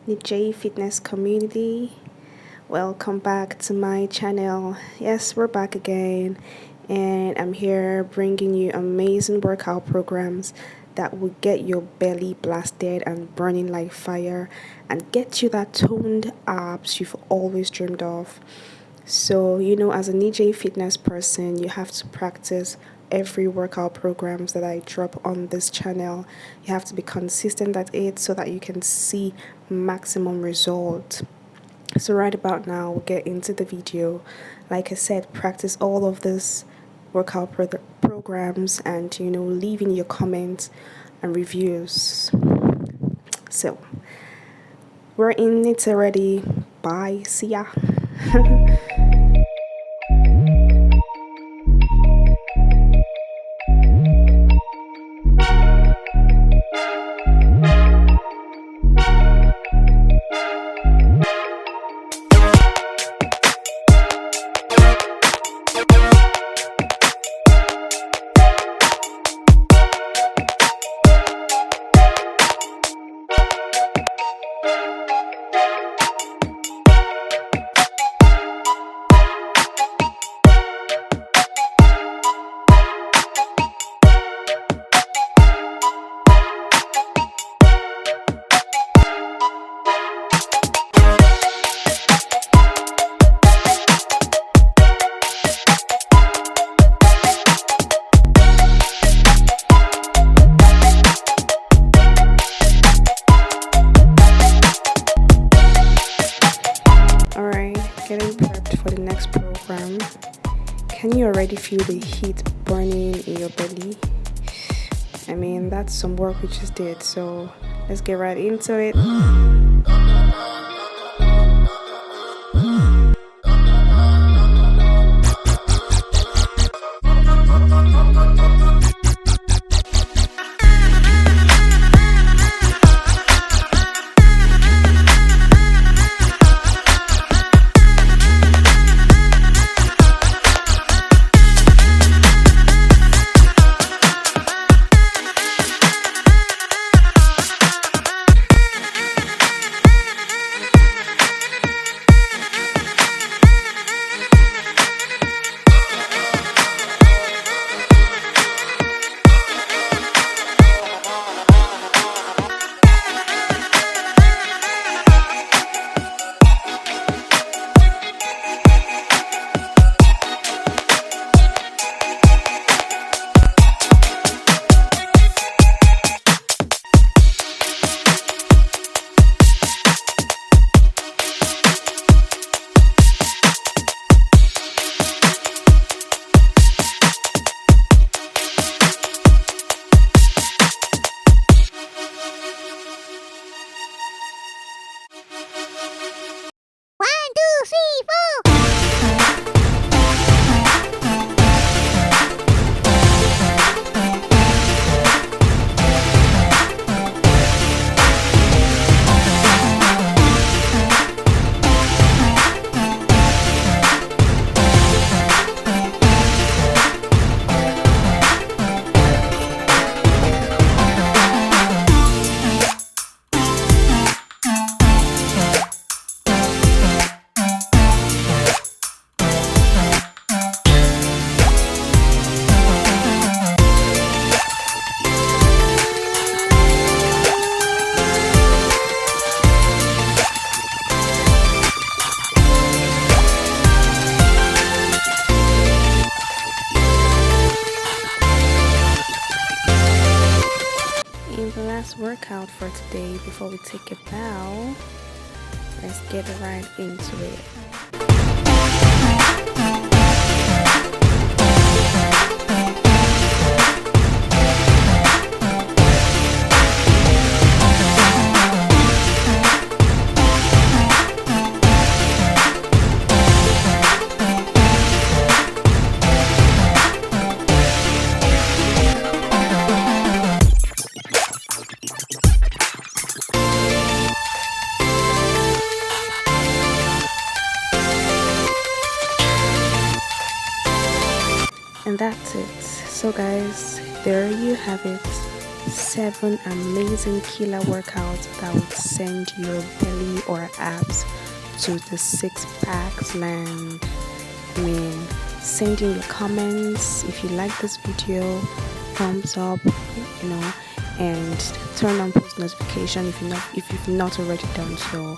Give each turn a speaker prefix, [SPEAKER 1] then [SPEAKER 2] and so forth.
[SPEAKER 1] Nijay Fitness community. Welcome back to my channel. Yes, we're back again, and I'm here bringing you amazing workout programs that will get your belly blasted and burning like fire and get you that toned abs you've always dreamed of. So, as a Nijay Fitness person, you have to practice every workout programs that I drop on this channel. You have to be consistent at it so that you can see maximum result. So right about now, we'll get into the video. Like I said, practice all of this workout programs and leave in your comments and reviews. So we're in it already. Bye. See ya. Getting prepped for the next program. Can you already feel the heat burning in your belly? I mean, that's some work we just did, so let's get right into it. Workout for today. Before we take a bow, let's get right into it. And that's it. So guys, there you have it. 7 amazing killer workouts that would send your belly or abs to the six packs land. I mean, send in your comments if you like this video, thumbs up, you know, and turn on post notification if you've not already done so.